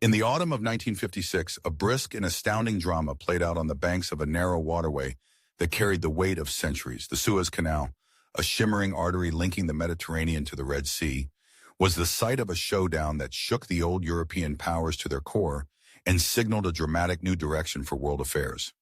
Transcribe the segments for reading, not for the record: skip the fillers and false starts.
In the autumn of 1956, a brisk and astounding drama played out on the banks of a narrow waterway that carried the weight of centuries. The Suez Canal, a shimmering artery linking the Mediterranean to the Red Sea, was the site of a showdown that shook the old European powers to their core and signaled a dramatic new direction for world affairs.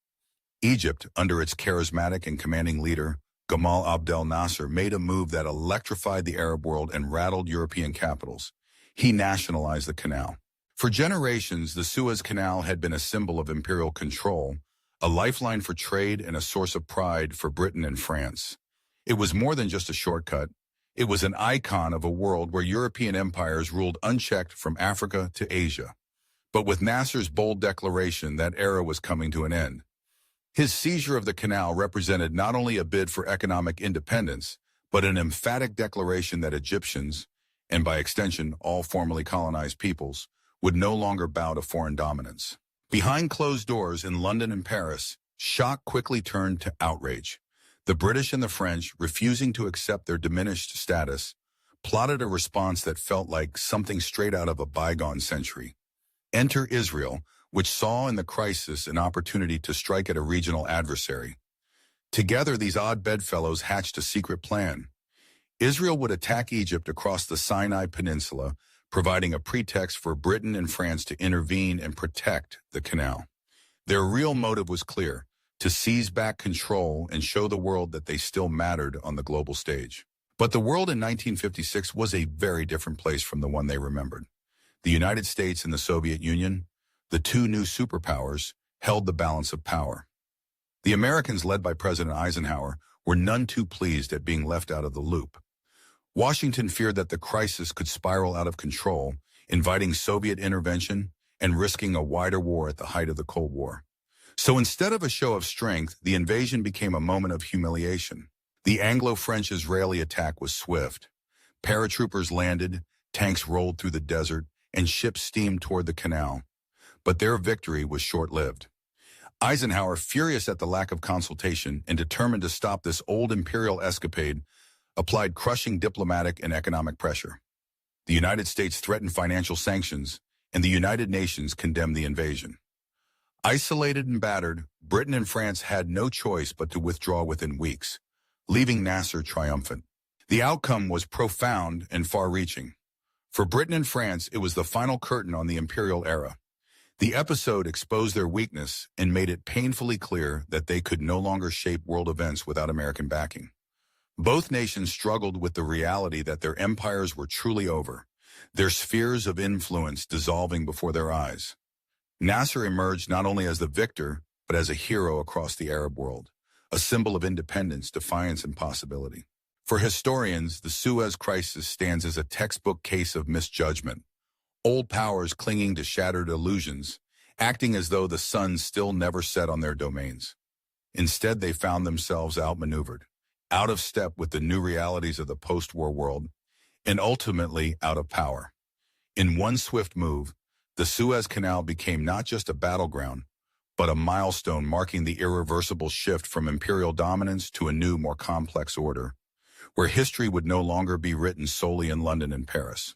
Egypt, under its charismatic and commanding leader, Gamal Abdel Nasser, made a move that electrified the Arab world and rattled European capitals. He nationalized the canal. For generations, the Suez Canal had been a symbol of imperial control, a lifeline for trade and a source of pride for Britain and France. It was more than just a shortcut. It was an icon of a world where European empires ruled unchecked from Africa to Asia. But with Nasser's bold declaration, that era was coming to an end. His seizure of the canal represented not only a bid for economic independence, but an emphatic declaration that Egyptians, and by extension all formerly colonized peoples, would no longer bow to foreign dominance. Behind closed doors in London and Paris, shock quickly turned to outrage. The British and the French, refusing to accept their diminished status, plotted a response that felt like something straight out of a bygone century. Enter Israel, which saw in the crisis an opportunity to strike at a regional adversary. Together, these odd bedfellows hatched a secret plan. Israel would attack Egypt across the Sinai Peninsula, providing a pretext for Britain and France to intervene and protect the canal. Their real motive was clear: to seize back control and show the world that they still mattered on the global stage. But the world in 1956 was a very different place from the one they remembered. The United States and the Soviet Union, the two new superpowers, held the balance of power. The Americans, led by President Eisenhower, were none too pleased at being left out of the loop. Washington feared that the crisis could spiral out of control, inviting Soviet intervention and risking a wider war at the height of the Cold War. So instead of a show of strength, the invasion became a moment of humiliation. The Anglo-French-Israeli attack was swift. Paratroopers landed, tanks rolled through the desert, and ships steamed toward the canal. But their victory was short-lived. Eisenhower, furious at the lack of consultation and determined to stop this old imperial escapade, applied crushing diplomatic and economic pressure. The United States threatened financial sanctions, and the United Nations condemned the invasion. Isolated and battered, Britain and France had no choice but to withdraw within weeks, leaving Nasser triumphant. The outcome was profound and far-reaching. For Britain and France, it was the final curtain on the imperial era. The episode exposed their weakness and made it painfully clear that they could no longer shape world events without American backing. Both nations struggled with the reality that their empires were truly over, their spheres of influence dissolving before their eyes. Nasser emerged not only as the victor, but as a hero across the Arab world, a symbol of independence, defiance, and possibility. For historians, the Suez Crisis stands as a textbook case of misjudgment. Old powers clinging to shattered illusions, acting as though the sun still never set on their domains. Instead, they found themselves outmaneuvered, out of step with the new realities of the post-war world, and ultimately out of power. In one swift move, the Suez Canal became not just a battleground, but a milestone marking the irreversible shift from imperial dominance to a new, more complex order, where history would no longer be written solely in London and Paris.